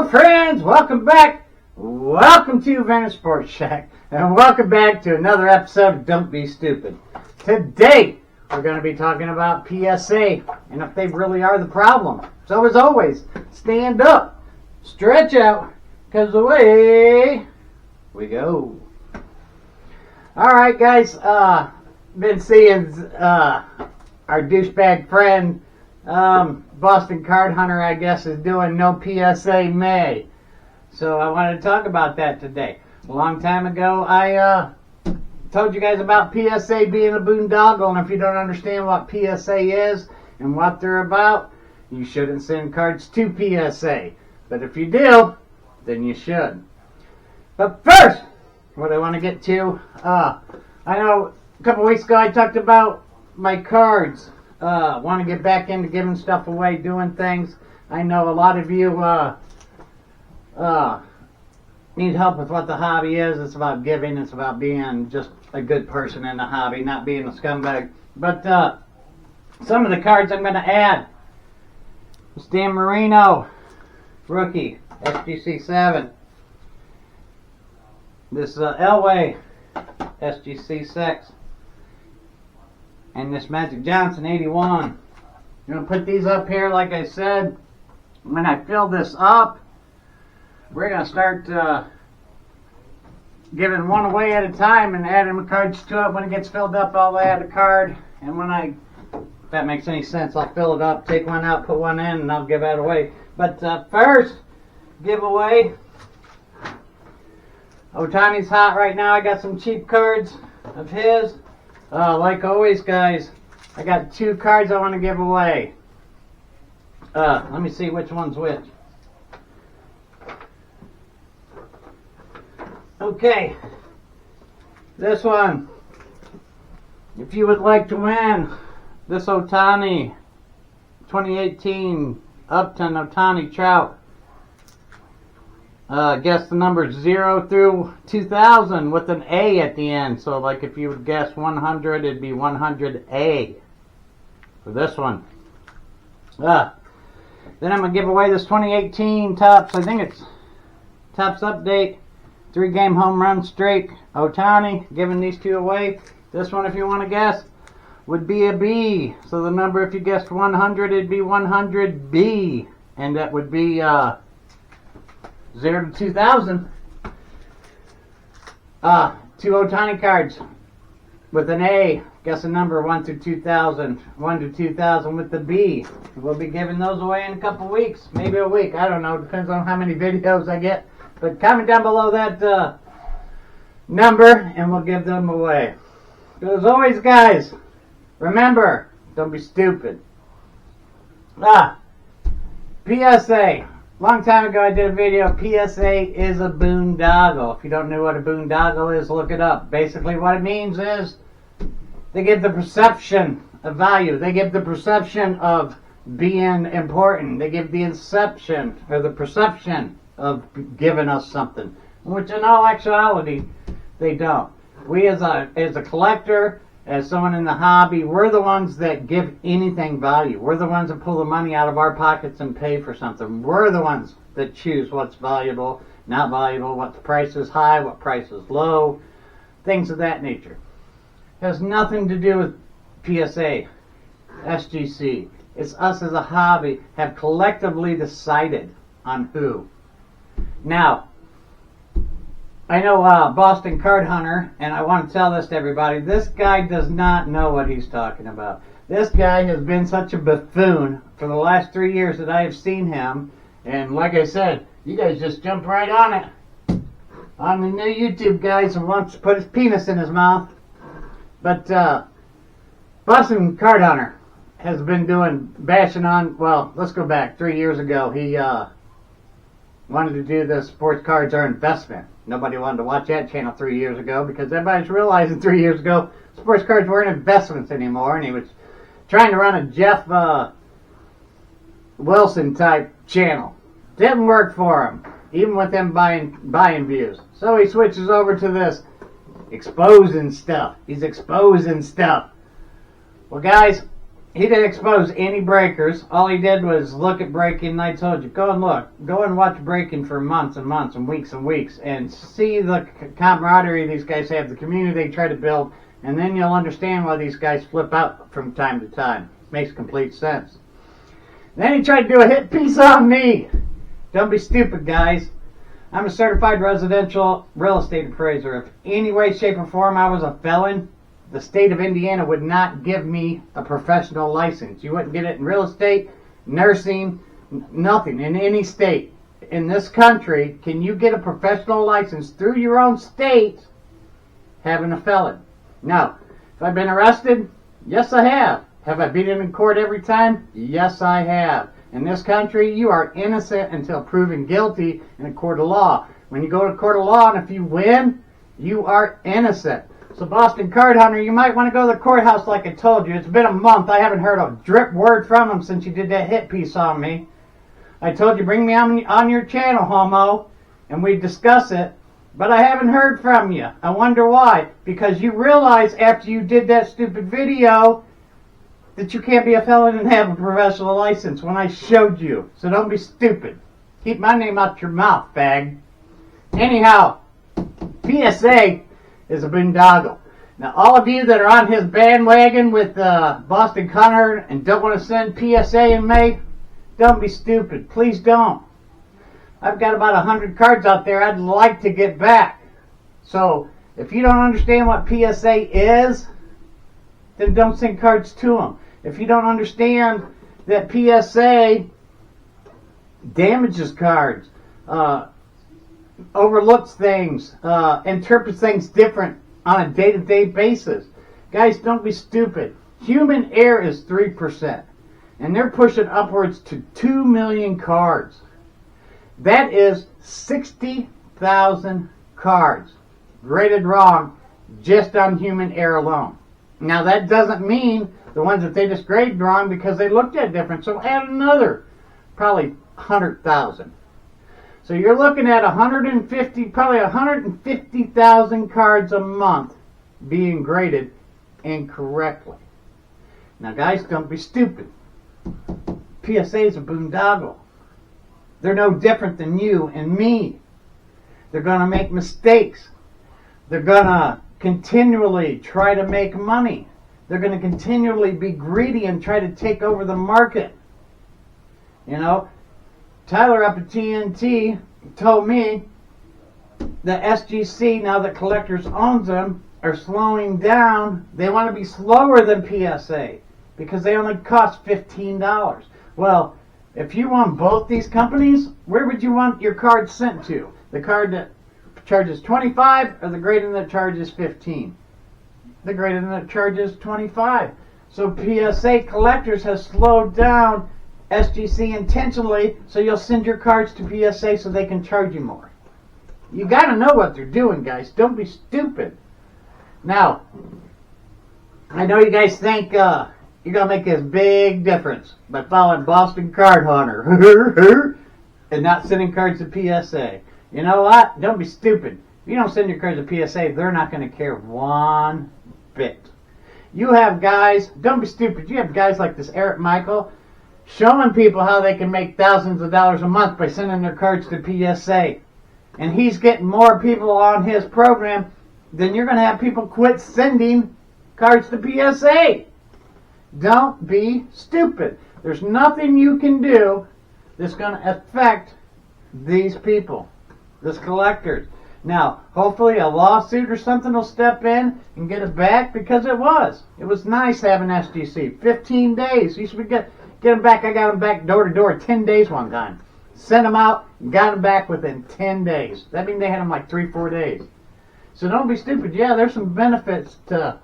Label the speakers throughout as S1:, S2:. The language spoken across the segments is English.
S1: Hello friends, welcome back. Welcome to Vantage Sports Shack. And welcome back to another episode of Don't Be Stupid. Today, we're going to be talking about PSA and if they really are the problem. So as always, stand up, stretch out, because away we go. Alright guys, been seeing our douchebag friend, Boston Card Hunter, I guess, is doing no PSA May. So I wanted to talk about that today. A long time ago, I told you guys about PSA being a boondoggle, and if you don't understand what PSA is and what they're about, you shouldn't send cards to PSA. But if you do, then you should. But first, what I want to get to, I know a couple weeks ago I talked about my cards. Want to get back into giving stuff away, doing things. I know a lot of you need help with what the hobby is. It's about giving. It's about being just a good person in the hobby, not being a scumbag. But some of the cards I'm going to add. Dan Marino, rookie, SGC 7. This Elway, SGC 6. And this Magic Johnson 81. I'm going to put these up here like I said. When I fill this up, we're going to start giving one away at a time and adding the cards to it. When it gets filled up, I'll add a card. And when if that makes any sense, I'll fill it up, take one out, put one in, and I'll give that away. But first, giveaway. Otani's hot right now. I got some cheap cards of his. Like always, guys, I got 2 cards I want to give away. Let me see which one's which. Okay, this one. If you would like to win this Otani 2018 Upton Otani Trout, guess the numbers 0 through 2000 with an A at the end. So like if you would guess 100, it'd be 100A for this one. Then I'm going to give away this 2018 Topps, I think it's Topps Update 3-game home run streak Otani. Giving these 2 away. This one, if you want to guess, would be a B. So the number, if you guessed 100, it'd be 100B. And that would be 0 to 2000. 2 Otani cards with an A. Guess a number 1 to 2000. 1 to 2000 with the B. We'll be giving those away in a couple weeks. Maybe a week. I don't know. Depends on how many videos I get. But comment down below that number and we'll give them away. But as always, guys, remember, don't be stupid. PSA. Long time ago I did a video. PSA is a boondoggle. If you don't know what a boondoggle is, look it up. Basically what it means is they give the perception of value. They give the perception of being important. They give the inception or the perception of giving us something, which in all actuality they don't. We as a collector, as someone in the hobby, we're the ones that give anything value. We're the ones that pull the money out of our pockets and pay for something. We're the ones that choose what's valuable, not valuable, what price is high, what price is low, things of that nature. It has nothing to do with PSA, SGC. It's us as a hobby have collectively decided on who. Now, I know Boston Card Hunter, and I want to tell this to everybody. This guy does not know what he's talking about. This guy has been such a buffoon for the last 3 years that I have seen him. And like I said, you guys just jump right on it. I'm the new YouTube guy who wants to put his penis in his mouth. But Boston Card Hunter has been bashing on, well, let's go back 3 years ago. He wanted to do the sports cards are investment. Nobody wanted to watch that channel 3 years ago because everybody's realizing 3 years ago sports cards weren't investments anymore, and he was trying to run a Jeff Wilson type channel. Didn't work for him, even with them buying views. So he switches over to this exposing stuff. He's exposing stuff. Well, guys, He didn't expose any breakers. All he did was look at braking, and I told you, go and look. Go and watch braking for months and months and weeks, and see the camaraderie these guys have, the community they try to build, and then you'll understand why these guys flip out from time to time. Makes complete sense. Then he tried to do a hit piece on me. Don't be stupid, guys. I'm a certified residential real estate appraiser. If any way, shape, or form I was a felon, the state of Indiana would not give me a professional license. You wouldn't get it in real estate, nursing, nothing. In any state. In this country, can you get a professional license through your own state having a felon? No. Have I been arrested? Yes, I have. Have I been in court every time? Yes, I have. In this country, you are innocent until proven guilty in a court of law. When you go to a court of law and if you win, you are innocent. So Boston Card Hunter, you might want to go to the courthouse like I told you. It's been a month. I haven't heard a drip word from him since you did that hit piece on me. I told you bring me on your channel, homo, and we'd discuss it. But I haven't heard from you. I wonder why. Because you realize after you did that stupid video that you can't be a felon and have a professional license when I showed you. So don't be stupid. Keep my name out your mouth, fag. Anyhow, PSA is a boondoggle. Now, all of you that are on his bandwagon with Boston Connor and don't want to send PSA in May, don't be stupid. Please don't. I've got about 100 cards out there I'd like to get back. So, if you don't understand what PSA is, then don't send cards to them. If you don't understand that PSA damages cards, overlooks things, interprets things different on a day-to-day basis. Guys, don't be stupid. Human error is 3%. And they're pushing upwards to 2 million cards. That is 60,000 cards graded wrong just on human error alone. Now, that doesn't mean the ones that they just graded wrong because they looked at different. So add another, probably 100,000. So you're looking at probably 150,000 cards a month being graded incorrectly. Now, guys, don't be stupid. PSA is a boondoggle. They're no different than you and me. They're going to make mistakes. They're going to continually try to make money. They're going to continually be greedy and try to take over the market. You know, Tyler up at TNT told me that SGC, now that Collectors owns them, are slowing down. They want to be slower than PSA because they only cost $15. Well, if you want both these companies, where would you want your card sent to? The card that charges $25 or the grading that charges $15? The grading that charges $25. So PSA Collectors has slowed down SGC intentionally, so you'll send your cards to PSA so they can charge you more. You got to know what they're doing, guys. Don't be stupid. Now, I know you guys think you're going to make this big difference by following Boston Card Hunter and not sending cards to PSA. You know what? Don't be stupid. If you don't send your cards to PSA, they're not going to care one bit. You have guys, don't be stupid, you have guys like this Eric Michael showing people how they can make thousands of dollars a month by sending their cards to PSA. And he's getting more people on his program than you're going to have people quit sending cards to PSA. Don't be stupid. There's nothing you can do that's going to affect these people, these collectors. Now, hopefully a lawsuit or something will step in and get it back because it was. It was nice having SGC. 15 days. You should get them back. I got them back door to door 10 days one time. Sent them out, got them back within 10 days. That means they had them like 3-4 days. So don't be stupid. Yeah, there's some benefits to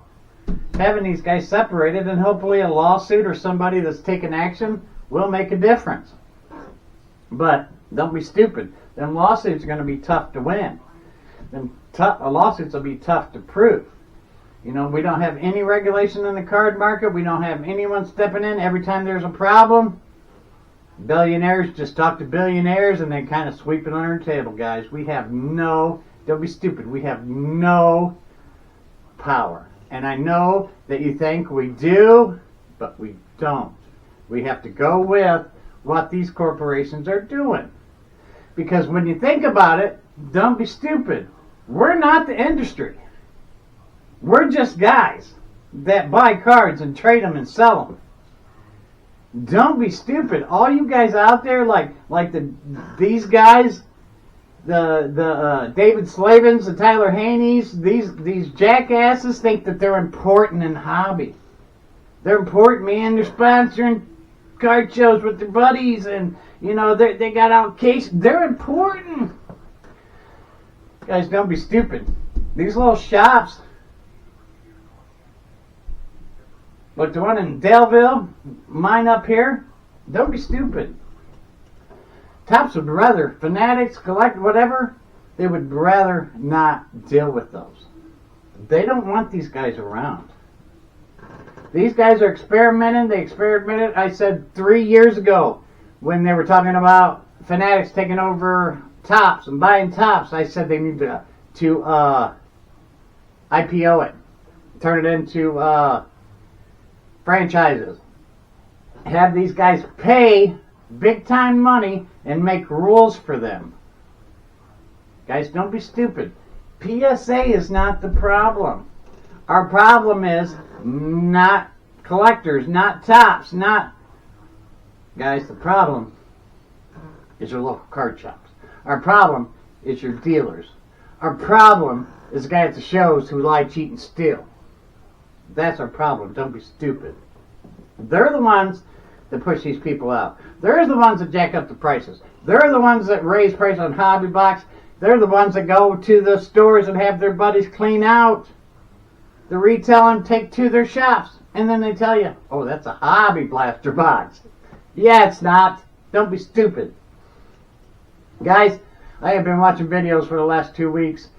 S1: having these guys separated, and hopefully a lawsuit or somebody that's taking action will make a difference. But don't be stupid. Them lawsuits are going to be tough to win. Lawsuits will be tough to prove. You know, we don't have any regulation in the card market. We don't have anyone stepping in every time there's a problem. Billionaires just talk to billionaires and they kind of sweep it under the table, guys. We have don't be stupid, we have no power. And I know that you think we do, but we don't. We have to go with what these corporations are doing. Because when you think about it, don't be stupid. We're not the industry. We're just guys that buy cards and trade them and sell them. Don't be stupid. All you guys out there, these guys, the David Slavins, the Tyler Haneys, these jackasses think that they're important in the hobby. They're important, man. They're sponsoring card shows with their buddies, and they got allocations. They're important. Guys, don't be stupid. These little shops, like the one in Daleville, mine up here, don't be stupid. Tops would rather, Fanatics, Collect, whatever, they would rather not deal with those. They don't want these guys around. These guys are experimenting. They experimented, I said 3 years ago, when they were talking about Fanatics taking over Tops and buying Tops. I said they need to IPO it, turn it into franchises. Have these guys pay big time money and make rules for them. Guys, don't be stupid. PSA is not the problem. Our problem is not collectors, not Tops, not... Guys, the problem is your local card shops. Our problem is your dealers. Our problem is the guy at the shows who lie, cheat, and steal. That's our problem. Don't be stupid. They're the ones that push these people out. They're the ones that jack up the prices. They're the ones that raise prices on hobby box. They're the ones that go to the stores and have their buddies clean out the retail and take to their shops. And then they tell you, oh, that's a hobby blaster box. Yeah, it's not. Don't be stupid. Guys, I have been watching videos for the last 2 weeks,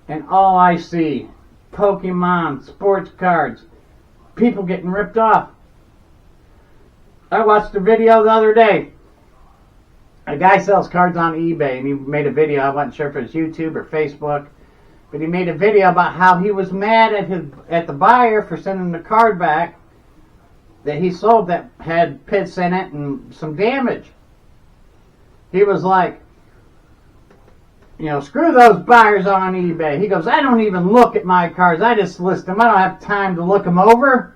S1: and all I see, Pokemon, sports cards, people getting ripped off. I watched a video the other day. A guy sells cards on eBay, and he made a video. I wasn't sure if it was YouTube or Facebook, but he made a video about how he was mad at the buyer for sending the card back that he sold that had pits in it and some damage. He was like, screw those buyers on eBay. He goes, I don't even look at my cards. I just list them. I don't have time to look them over.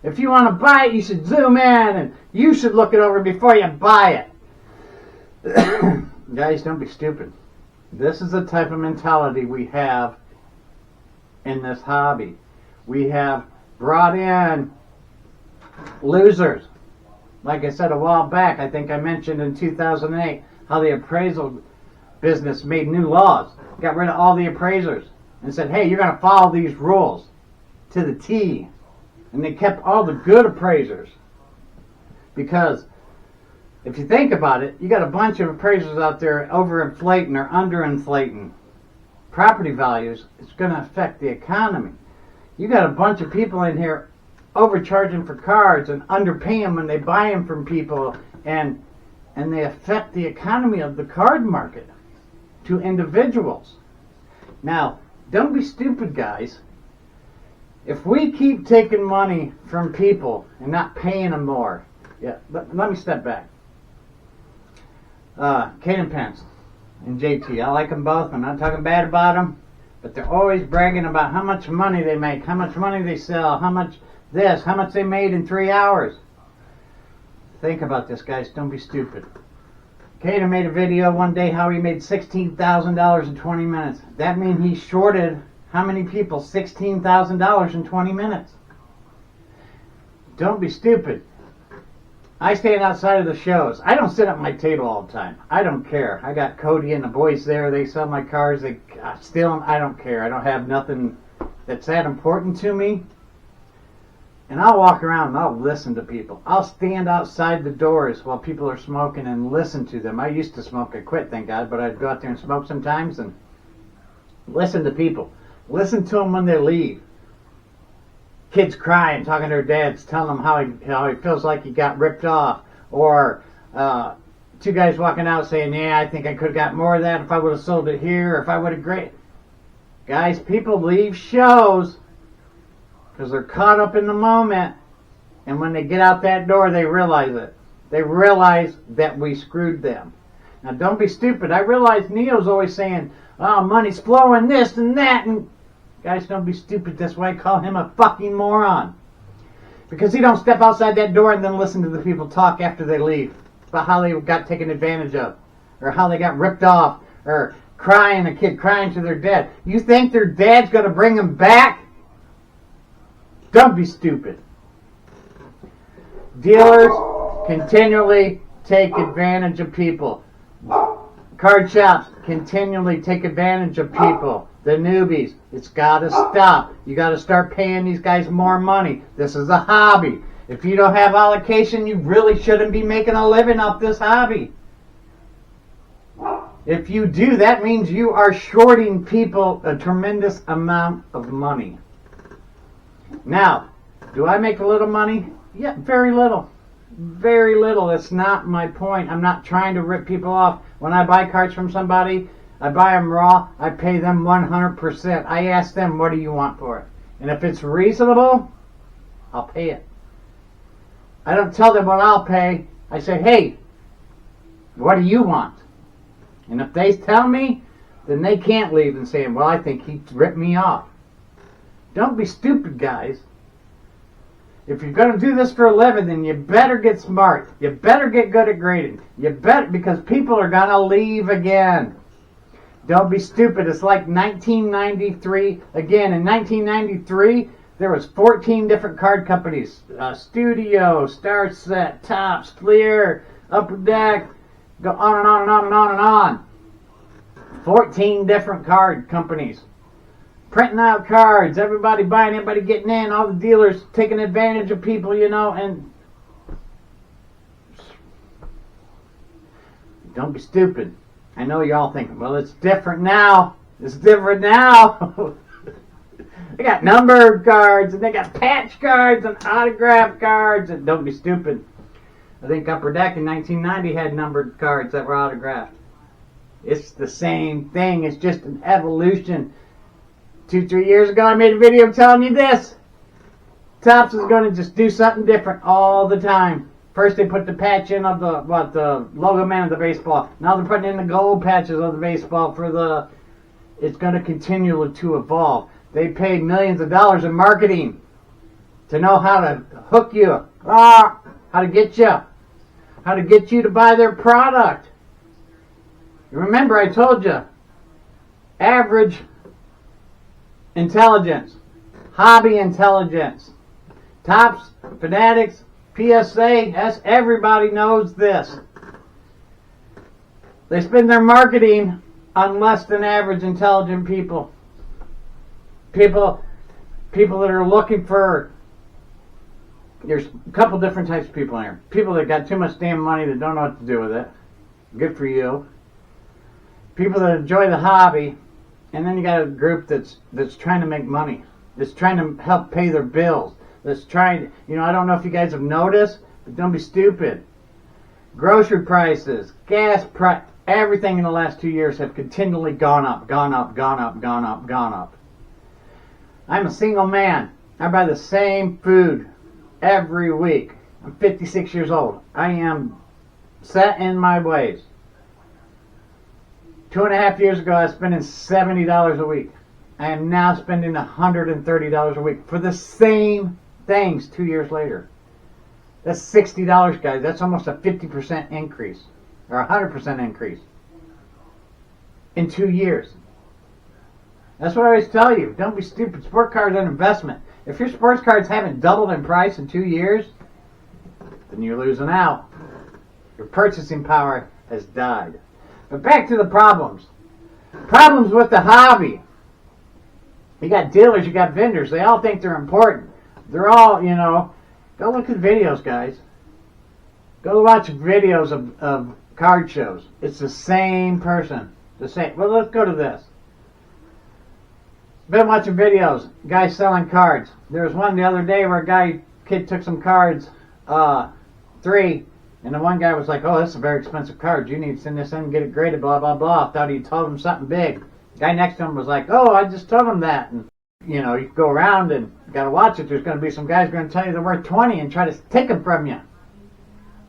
S1: If you want to buy it, you should zoom in, and you should look it over before you buy it. Guys, don't be stupid. This is the type of mentality we have in this hobby. We have brought in losers. Like I said a while back, I think I mentioned in 2008 how the appraisal business made new laws, got rid of all the appraisers, and said, hey, you're going to follow these rules to the T. And they kept all the good appraisers. Because if you think about it, you got a bunch of appraisers out there overinflating or underinflating property values. It's going to affect the economy. You got a bunch of people in here overcharging for cards and underpaying them when they buy them from people, and they affect the economy of the card market to individuals. Now, don't be stupid, guys. If we keep taking money from people and not paying them more, let me step back. Caden Pence and JT, I like them both. I'm not talking bad about them, but they're always bragging about how much money they make, how much money they sell, how much this, how much they made in 3 hours. Think about this, guys. Don't be stupid. Caden made a video one day how he made $16,000 in 20 minutes. That means he shorted how many people? $16,000 in 20 minutes. Don't be stupid. I stand outside of the shows. I don't sit at my table all the time. I don't care. I got Cody and the boys there. They sell my cars. They steal them. I don't care. I don't have nothing that's that important to me. And I'll walk around and I'll listen to people. I'll stand outside the doors while people are smoking and listen to them. I used to smoke. I quit, thank God. But I'd go out there and smoke sometimes and listen to people. Listen to them when they leave. Kids crying, talking to their dads, telling them how he feels like he got ripped off. Or two guys walking out saying, yeah, I think I could have got more of that if I would have sold it here, or if I would have great. Guys, people leave shows because they're caught up in the moment And when they get out that door, they realize it. They realize that we screwed them. Now, don't be stupid. I realize Neo's always saying, oh, money's flowing, this and that. And guys, don't be stupid. That's why I call him a fucking moron. Because he don't step outside that door and then listen to the people talk after they leave about how they got taken advantage of, or how they got ripped off, or crying, a kid crying to their dad. You think their dad's going to bring them back? Don't be stupid. Dealers continually take advantage of people. Card shops continually take advantage of people. The newbies. It's got to stop. You got to start paying these guys more money. This is a hobby. If you don't have allocation, you really shouldn't be making a living off this hobby. If you do, that means you are shorting people a tremendous amount of money. Now, do I make a little money? Yeah, very little. Very little. That's not my point. I'm not trying to rip people off. When I buy cards from somebody, I buy them raw. I pay them 100%. I ask them, what do you want for it? And if it's reasonable, I'll pay it. I don't tell them what I'll pay. I say, hey, what do you want? And if they tell me, then they can't leave and say, well, I think he ripped me off. Don't be stupid, guys. If you're going to do this for a living, then you better get smart. You better get good at grading. You better, because people are going to leave again. Don't be stupid. It's like 1993. Again, in 1993, there was 14 different card companies. Studio, Star Set, Topps, Clear, Upper Deck, go on and on and on and on and on. 14 different card companies. Printing out cards, everybody buying, everybody getting in, all the dealers taking advantage of people, you know, and don't be stupid. I know you're all thinking, well, it's different now. It's different now. They got numbered cards, and they got patch cards, and autograph cards, and don't be stupid. I think Upper Deck in 1990 had numbered cards that were autographed. It's the same thing. It's just an evolution. 2-3 years ago, I made a video telling you this. Topps is going to just do something different all the time. First, they put the patch in of the logo man of the baseball. Now they're putting in the gold patches of the baseball for the. It's going to continue to evolve. They pay millions of dollars in marketing to know how to hook you, how to get you to buy their product. Remember, I told you, average intelligence, hobby intelligence, Topps, Fanatics, PSA, everybody knows this. They spend their marketing on less than average intelligent people. People that are looking for, there's a couple different types of people here. People that got too much damn money that don't know what to do with it. Good for you. People that enjoy the hobby. And then you got a group that's trying to make money. That's trying to help pay their bills. That's trying to, I don't know if you guys have noticed, but don't be stupid. Grocery prices, gas price, everything in the last 2 years have continually gone up, gone up, gone up, gone up, gone up. I'm a single man. I buy the same food every week. I'm 56 years old. I am set in my ways. 2.5 years ago, I was spending $70 a week. I am now spending $130 a week for the same things 2 years later. That's $60, guys. That's almost a 50% increase, or 100% increase in 2 years. That's what I always tell you. Don't be stupid. Sport cards are an investment. If your sports cards haven't doubled in price in 2 years, then you're losing out. Your purchasing power has died. But back to the problems. Problems with the hobby. You got dealers, you got vendors. They all think they're important. They're all, go look at videos, guys. Go watch videos of card shows. It's the same person. The same. Well, let's go to this. Been watching videos. Guys selling cards. There was one the other day where a kid took some cards, 3. And the one guy was like, oh, this is a very expensive card. You need to send this in and get it graded, blah, blah, blah. Thought he told him something big. The guy next to him was like, oh, I just told him that. And You know, you can go around and you got to watch it. There's going to be some guys going to tell you they're worth 20 and try to take them from you.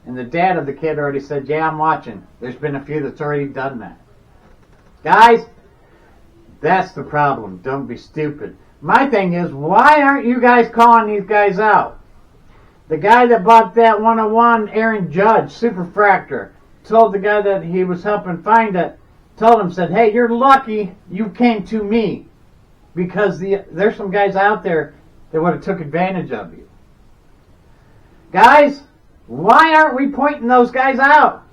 S1: And the dad of the kid already said, yeah, I'm watching. There's been a few that's already done that. Guys, that's the problem. Don't be stupid. My thing is, why aren't you guys calling these guys out? The guy that bought that 101 Aaron Judge Superfractor told the guy that he was helping find it, told him, said, hey, you're lucky you came to me, because there's some guys out there that would have took advantage of you. Guys, why aren't we pointing those guys out?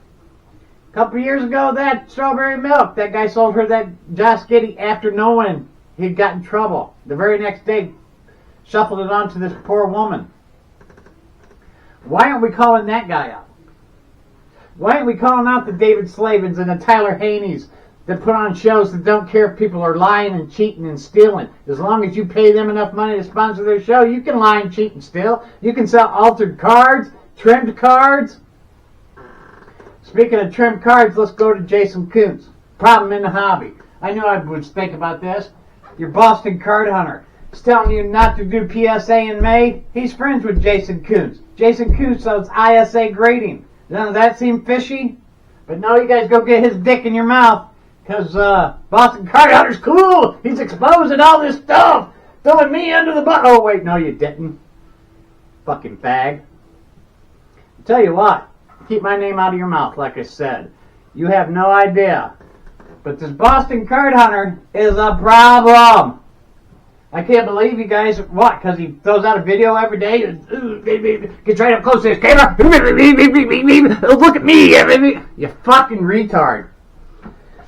S1: A couple years ago, that strawberry milk, that guy sold her that Josh Giddey after knowing he'd got in trouble. The very next day, shuffled it on to this poor woman. Why aren't we calling that guy out? Why aren't we calling out the David Slavins and the Tyler Haneys that put on shows that don't care if people are lying and cheating and stealing? As long as you pay them enough money to sponsor their show, you can lie and cheat and steal. You can sell altered cards, trimmed cards. Speaking of trimmed cards, let's go to Jason Koontz. Problem in the hobby. I knew I would think about this. Your Boston card hunter is telling you not to do PSA in May. He's friends with Jason Koontz. Jason Koontz sells ISA grading. Doesn't that seem fishy? But no, you guys go get his dick in your mouth, because Boston card hunter's cool. He's exposing all this stuff, throwing me under the bus. Oh, wait, no, you didn't. Fucking fag. I'll tell you what. Keep my name out of your mouth, like I said. You have no idea. But this Boston card hunter is a problem. I can't believe you guys, what, because he throws out a video every day, gets right up close to his camera, look at me, you fucking retard.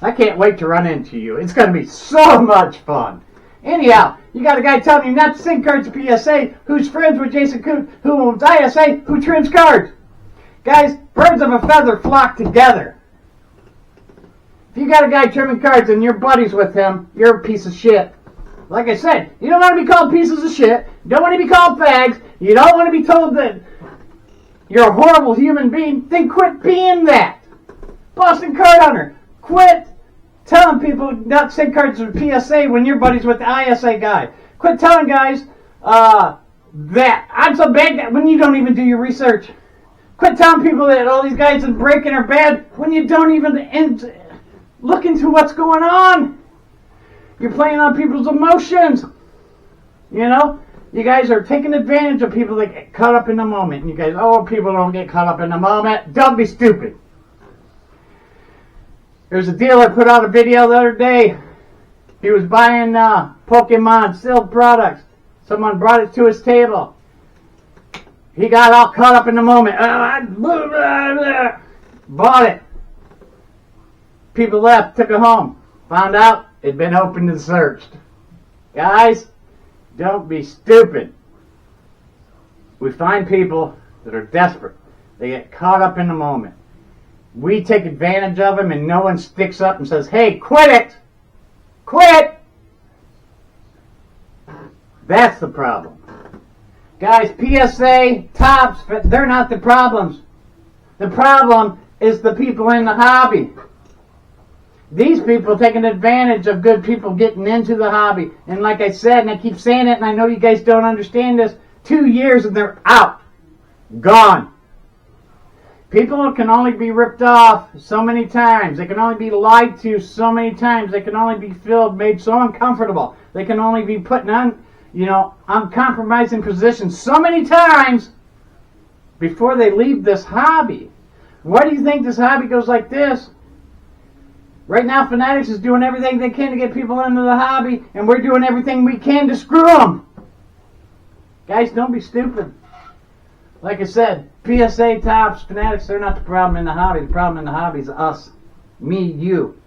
S1: I can't wait to run into you. It's going to be so much fun. Anyhow, you got a guy telling you not to send cards to PSA, who's friends with Jason Koontz, who owns ISA, who trims cards. Guys, birds of a feather flock together. If you got a guy trimming cards and you're buddies with him, you're a piece of shit. Like I said, you don't want to be called pieces of shit. You don't want to be called fags. You don't want to be told that you're a horrible human being. Then quit being that. Boston card hunter, quit telling people not to send cards to PSA when you're buddies with the ISA guy. Quit telling guys that I'm so bad when you don't even do your research. Quit telling people that all these guys in breaking are bad when you don't even look into what's going on. You're playing on people's emotions. You know? You guys are taking advantage of people that get caught up in the moment. And you guys, oh, people don't get caught up in the moment. Don't be stupid. There's a dealer put out a video the other day. He was buying Pokemon sealed products. Someone brought it to his table. He got all caught up in the moment. Bought it. People left, took it home. Found out it'd been opened and searched. Guys, don't be stupid. We find people that are desperate. They get caught up in the moment. We take advantage of them and no one sticks up and says, hey, quit it! Quit! That's the problem. Guys, PSA, Tops, they're not the problems. The problem is the people in the hobby. These people taking advantage of good people getting into the hobby. And like I said, and I keep saying it, and I know you guys don't understand this, 2 years and they're out. Gone. People can only be ripped off so many times. They can only be lied to so many times. They can only be made so uncomfortable. They can only be put in uncompromising positions so many times before they leave this hobby. Why do you think this hobby goes like this? Right now, Fanatics is doing everything they can to get people into the hobby, and we're doing everything we can to screw them. Guys, don't be stupid. Like I said, PSA, Tops, Fanatics, they're not the problem in the hobby. The problem in the hobby is us. Me, you.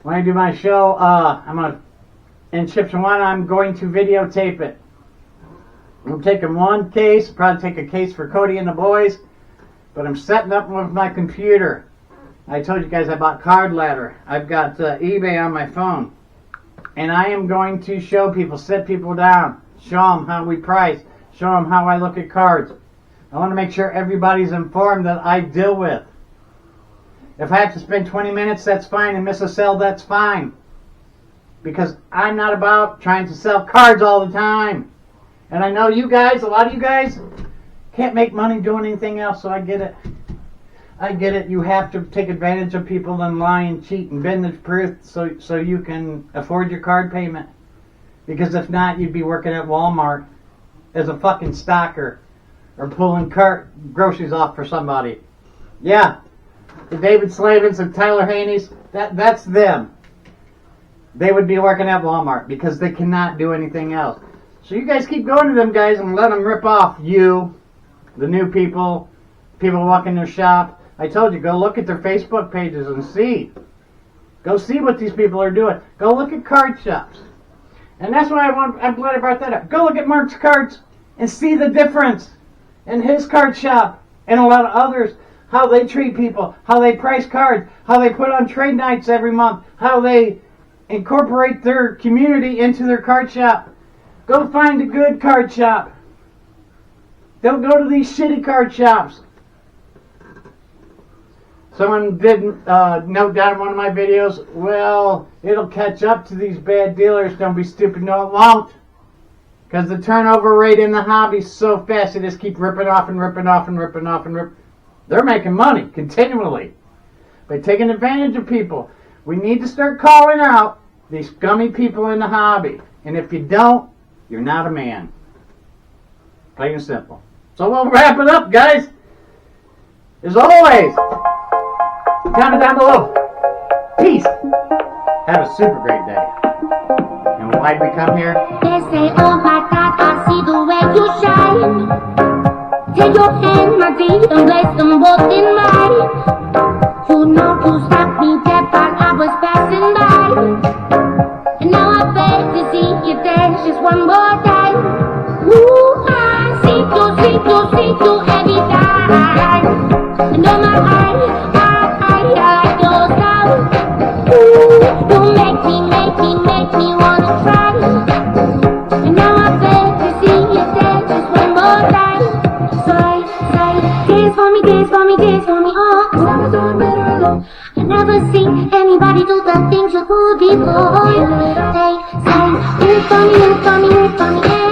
S1: When I do my show, in Chippewa, I'm going to videotape it. I'm taking one case, probably take a case for Cody and the boys, but I'm setting up with my computer. I told you guys I bought Card Ladder. I've got eBay on my phone. And I am going to show people, sit people down, show them how we price, show them how I look at cards. I want to make sure everybody's informed that I deal with. If I have to spend 20 minutes, that's fine, and miss a sell, that's fine. because I'm not about trying to sell cards all the time. And I know you guys, a lot of you guys, can't make money doing anything else, so I get it. I get it. You have to take advantage of people and lie and cheat and bend the truth so you can afford your card payment. Because if not, you'd be working at Walmart as a fucking stocker or pulling groceries off for somebody. Yeah, the David Slavins and Tyler Haney's, that's them. They would be working at Walmart because they cannot do anything else. So you guys keep going to them guys and let them rip off you, the new people walking their shop. I told you, go look at their Facebook pages and see. Go see what these people are doing. Go look at card shops. And that's why I'm glad I brought that up. Go look at Mark's cards and see the difference in his card shop and a lot of others. How they treat people, how they price cards, how they put on trade nights every month, how they incorporate their community into their card shop. Go find a good card shop. Don't go to these shitty card shops. Someone did note down in one of my videos, well, it'll catch up to these bad dealers. Don't be stupid. No, it won't. Because the turnover rate in the hobby is so fast, they just keep ripping off and ripping off and ripping off and ripping. They're making money continually by taking advantage of people. We need to start calling out these scummy people in the hobby. And if you don't, you're not a man. Plain and simple. So we'll wrap it up, guys. As always, comment down below. Peace. Have a super great day. And why'd we come here?
S2: They say, oh my God, I see the way you shine. Take your hand, my dear, and place them both in mine. You know you stopped me dead while I was passing by. And now I beg to see you dance just one more time. Ooh, I see you every time. And oh my I like your sound. Ooh, you make me wanna try. And now I beg to see you dance just one more time. Dance for me, oh, never doing better alone. I never seen anybody do the things you do before. Say, dance for me,